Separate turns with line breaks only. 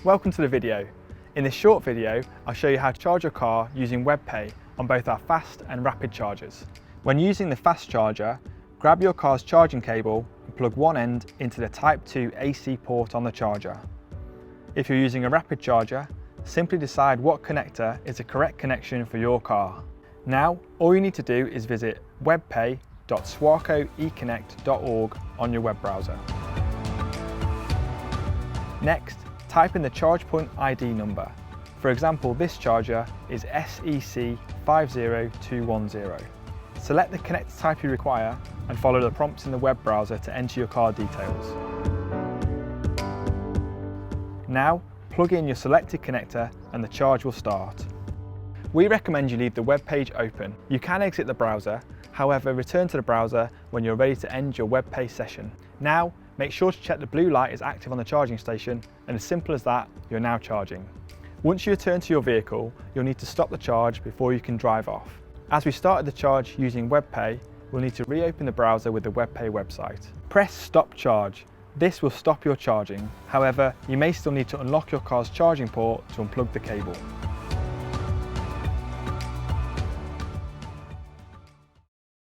Welcome to the video. In this short video, I'll show you how to charge your car using Webpay on both our fast and rapid chargers. When using the fast charger, grab your car's charging cable and plug one end into the Type 2 AC port on the charger. If you're using a rapid charger, simply decide what connector is the correct connection for your car. Now, all you need to do is visit webpay.swarco.econnect.org on your web browser. Next, type in the charge point ID number. For example, this charger is SEC50210. Select the connector type you require and follow the prompts in the web browser to enter your car details. Now, plug in your selected connector and the charge will start. We recommend you leave the web page open. You can exit the browser, however, return to the browser when you're ready to end your Webpay session. Now, make sure to check the blue light is active on the charging station, and as simple as that, you're now charging. Once you return to your vehicle, you'll need to stop the charge before you can drive off. As we started the charge using Webpay, we'll need to reopen the browser with the Webpay website. Press Stop Charge. This will stop your charging. However, you may still need to unlock your car's charging port to unplug the cable.